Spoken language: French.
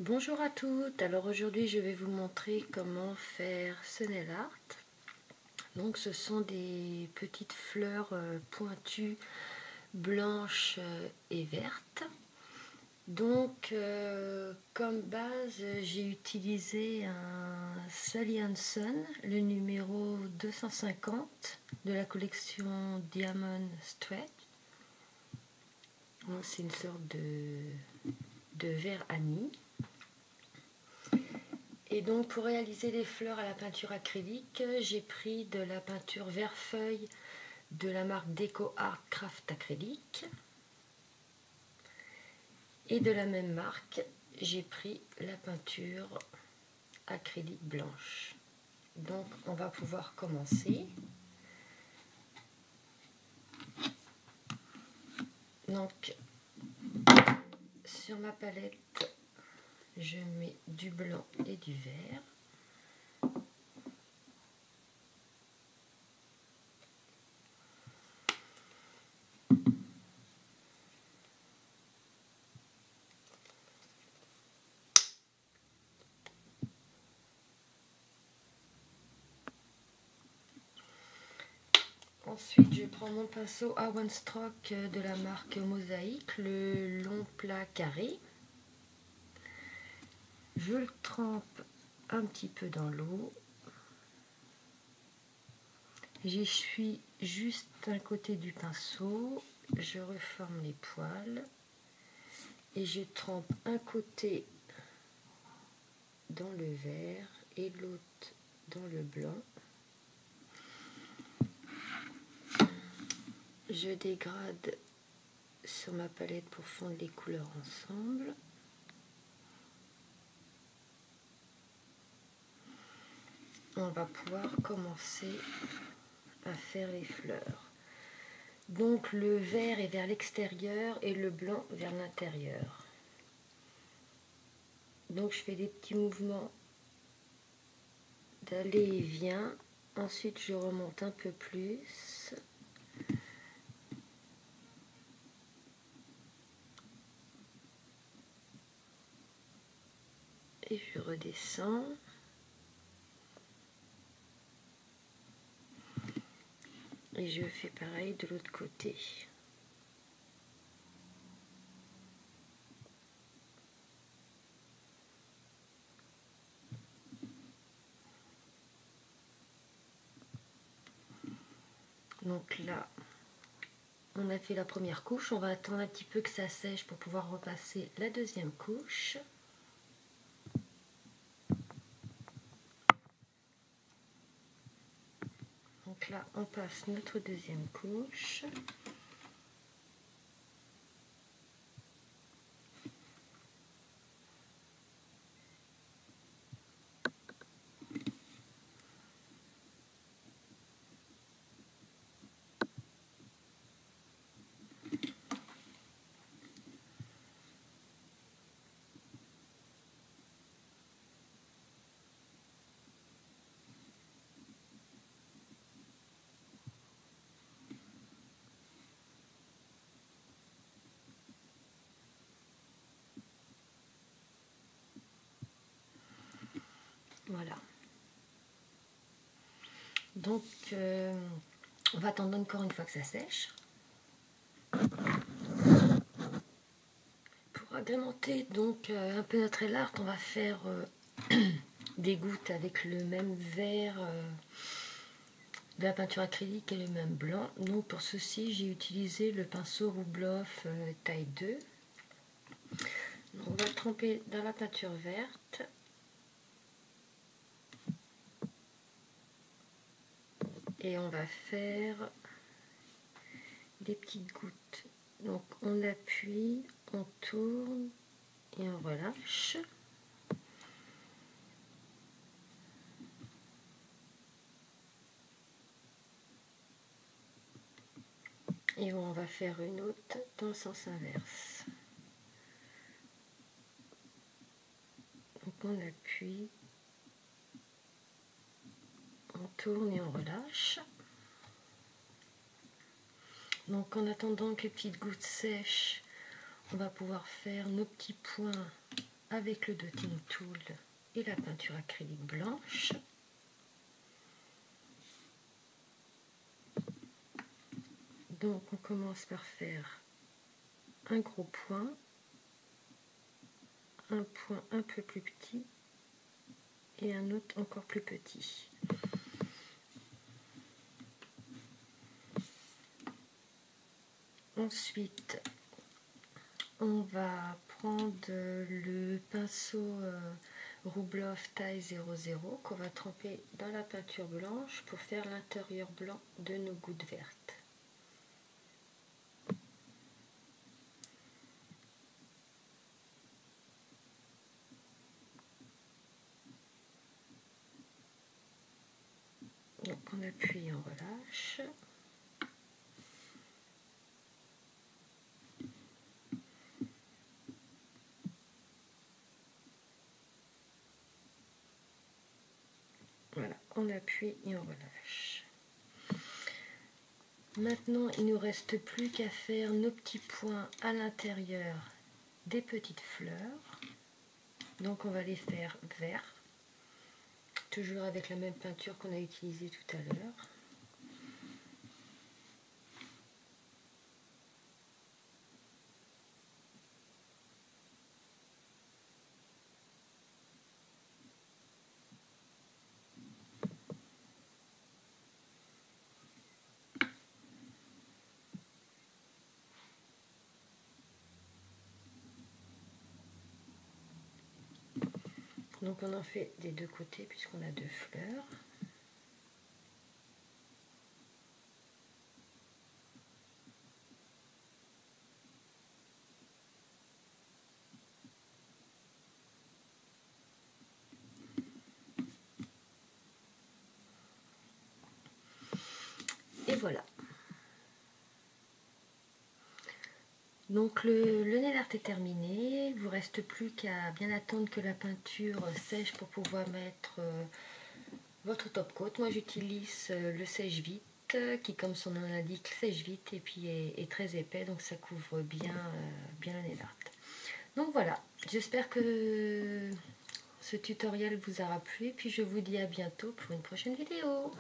Bonjour à toutes, alors aujourd'hui je vais vous montrer comment faire ce nail art. Donc ce sont des petites fleurs pointues, blanches et vertes. Donc comme base j'ai utilisé un Sally Hansen, le numéro 250 de la collection Diamond Stretch. Donc c'est une sorte de vert anis. Et donc pour réaliser les fleurs à la peinture acrylique, j'ai pris de la peinture vert feuille de la marque Deco Art Craft Acrylique. Et de la même marque, j'ai pris la peinture acrylique blanche. Donc on va pouvoir commencer. Donc sur ma palette, je mets du blanc et du vert. Ensuite, je prends mon pinceau à one stroke de la marque Mosaïque, le long plat carré. Je le trempe un petit peu dans l'eau. J'essuie juste un côté du pinceau. Je reforme les poils. Et je trempe un côté dans le vert et l'autre dans le blanc. Je dégrade sur ma palette pour fondre les couleurs ensemble. On va pouvoir commencer à faire les fleurs. Donc le vert est vers l'extérieur et le blanc vers l'intérieur. Donc je fais des petits mouvements d'aller et vient. Ensuite je remonte un peu plus. Et je redescends. Et je fais pareil de l'autre côté. Donc là, on a fait la première couche. On va attendre un petit peu que ça sèche pour pouvoir repasser la deuxième couche. Donc là, on passe notre deuxième couche. Voilà. Donc, on va attendre encore une fois que ça sèche. Pour agrémenter donc un peu notre nail art, on va faire des gouttes avec le même vert de la peinture acrylique et le même blanc. Donc pour ceci, j'ai utilisé le pinceau Rubloff taille 2. On va le tremper dans la peinture verte. Et on va faire des petites gouttes. Donc on appuie, on tourne et on relâche. Et on va faire une autre dans le sens inverse. Donc on appuie, on tourne et on relâche. Donc en attendant que les petites gouttes sèchent, on va pouvoir faire nos petits points avec le dotting tool et la peinture acrylique blanche. Donc on commence par faire un gros point, un point un peu plus petit et un autre encore plus petit. Ensuite, on va prendre le pinceau Rubloff taille 00 qu'on va tremper dans la peinture blanche pour faire l'intérieur blanc de nos gouttes vertes. Donc on appuie, on relâche. Voilà, on appuie et on relâche. Maintenant, il ne nous reste plus qu'à faire nos petits points à l'intérieur des petites fleurs. Donc on va les faire verts, toujours avec la même peinture qu'on a utilisée tout à l'heure. Donc on en fait des deux côtés puisqu'on a deux fleurs. Et voilà. Donc le nail art est terminé. Il ne vous reste plus qu'à bien attendre que la peinture sèche pour pouvoir mettre votre top coat. Moi j'utilise le sèche-vite qui, comme son nom l'indique, sèche vite et puis est très épais, donc ça couvre bien, bien le nail art. Donc voilà, j'espère que ce tutoriel vous aura plu et puis je vous dis à bientôt pour une prochaine vidéo.